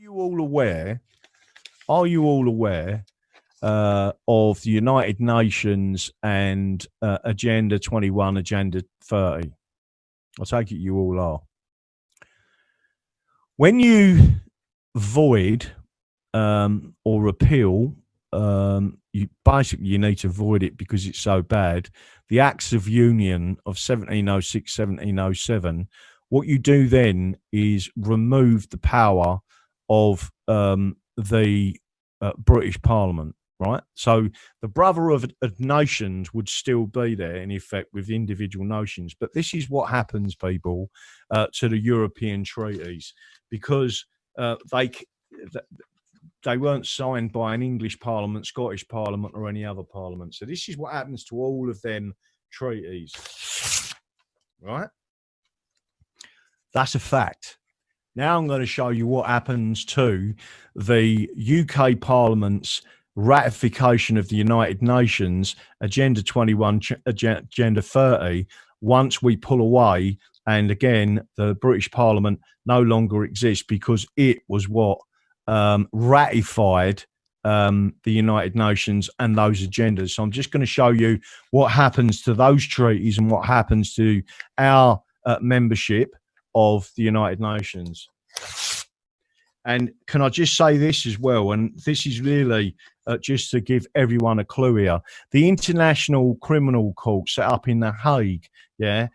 you all aware? Are you all aware of the United Nations and Agenda 21, Agenda 30? I take it you all are. When you void or repeal, you need to void it because it's so bad. The Acts of Union of 1706, 1707. What you do then is remove the power of the British Parliament, right? So the Brother of Nations would still be there in effect with individual nations. But this is what happens, people, to the European treaties, because they weren't signed by an English Parliament, Scottish Parliament, or any other Parliament. So this is what happens to all of them treaties, right? That's a fact. Now I'm going to show you what happens to the UK Parliament's ratification of the United Nations, Agenda 21, Agenda 30, once we pull away. And again, the British Parliament no longer exists because it was what ratified the United Nations and those agendas. So I'm just going to show you what happens to those treaties and what happens to our membership of the United Nations. And can I just say this as well, and this is really just to give everyone a clue here. The International Criminal Court set up in The Hague, that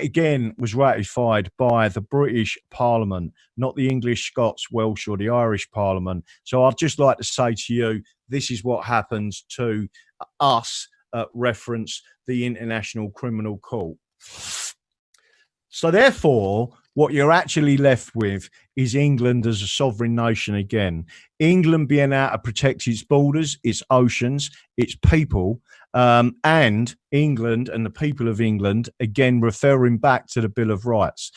again was ratified by the British Parliament, not the English, Scots, Welsh or the Irish Parliament. So I'd just like to say to you, this is what happens to us, reference the International Criminal Court. So therefore, what you're actually left with is England as a sovereign nation again. England being able to protect its borders, its oceans, its people, and England and the people of England, again, referring back to the Bill of Rights.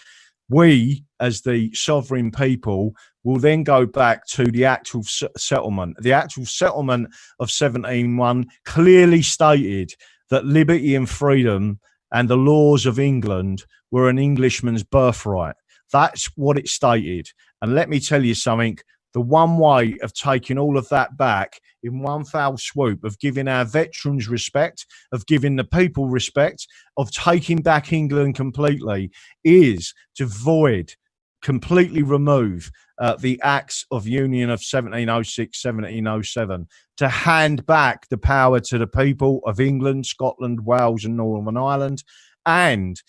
We, as the sovereign people, will then go back to the actual settlement. The actual settlement of 1701 clearly stated that liberty and freedom and the laws of England were an Englishman's birthright. That's what it stated. And let me tell you something, the one way of taking all of that back in one foul swoop, of giving our veterans respect, of giving the people respect, of taking back England completely, is to void, completely remove the Acts of Union of 1706, 1707, to hand back the power to the people of England, Scotland, Wales and Northern Ireland, and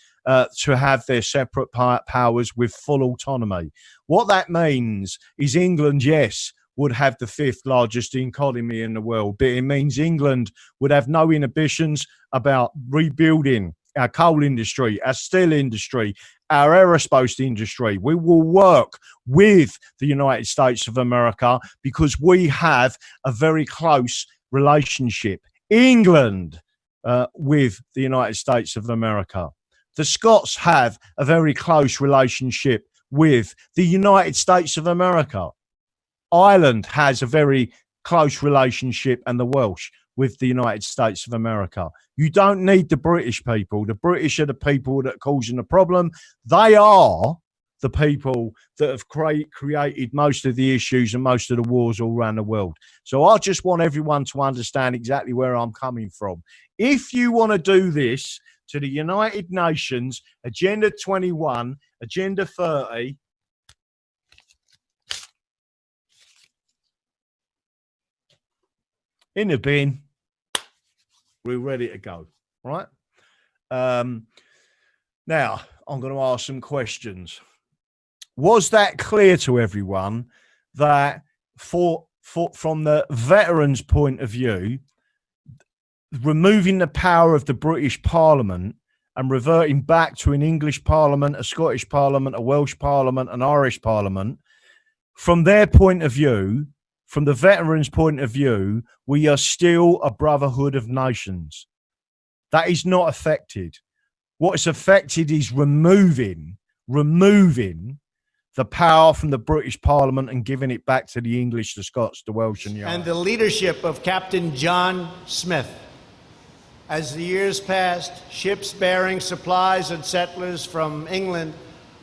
to have their separate powers with full autonomy. What that means is England, yes, would have the fifth largest economy in the world, but it means England would have no inhibitions about rebuilding our coal industry, our steel industry, our aerospace industry. We will work with the United States of America because we have a very close relationship. England with the United States of America. The Scots have a very close relationship with the United States of America. Ireland has a very close relationship, and the Welsh, with the United States of America. You don't need the British people. The British are the people that are causing the problem. They are the people that have created most of the issues and most of the wars all around the world. So I just want everyone to understand exactly where I'm coming from. If you want to do this to the United Nations, Agenda 21, Agenda 30, in the bin, we're ready to go, right? Now, I'm going to ask some questions. Was that clear to everyone that from the veterans' point of view, removing the power of the British Parliament and reverting back to an English Parliament, a Scottish Parliament, a Welsh Parliament, an Irish Parliament, from their point of view, from the veterans' point of view, we are still a brotherhood of nations. That is not affected. What is affected is removing the power from the British Parliament and giving it back to the English, the Scots, the Welsh and the Irish. And the leadership of Captain John Smith. As the years passed, ships bearing supplies and settlers from England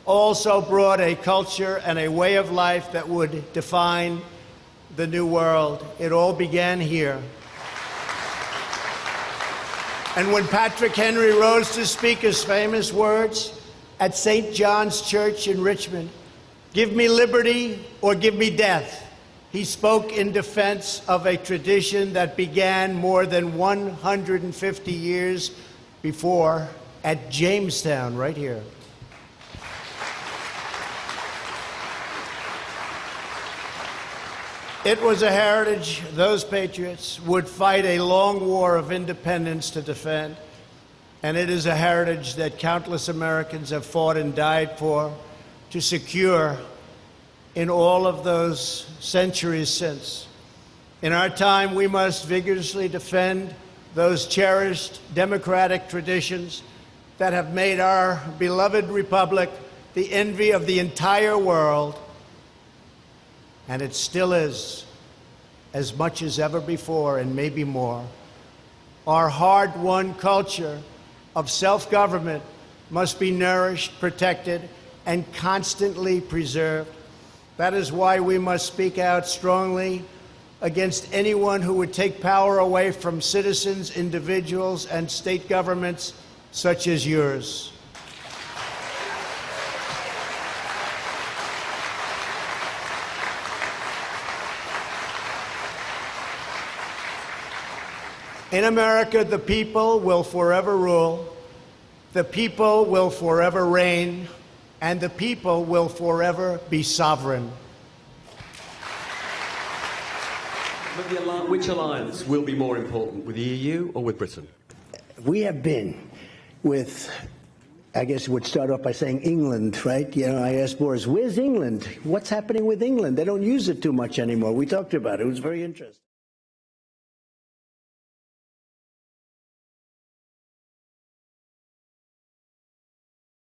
also brought a culture and a way of life that would define the new world. It all began here. And when Patrick Henry rose to speak his famous words at St. John's Church in Richmond, "Give me liberty or give me death," he spoke in defense of a tradition that began more than 150 years before at Jamestown, right here. It was a heritage those patriots would fight a long war of independence to defend, and it is a heritage that countless Americans have fought and died for to secure in all of those centuries since. In our time, we must vigorously defend those cherished democratic traditions that have made our beloved republic the envy of the entire world. And it still is, as much as ever before, and maybe more. Our hard-won culture of self-government must be nourished, protected, and constantly preserved. That is why we must speak out strongly against anyone who would take power away from citizens, individuals, and state governments such as yours. In America, the people will forever rule, the people will forever reign, and the people will forever be sovereign. But which alliance will be more important, with the EU or with Britain? We have been with, I guess it would start off by saying England, right? You know, I asked Boris, where's England? What's happening with England? They don't use it too much anymore. We talked about it. It was very interesting.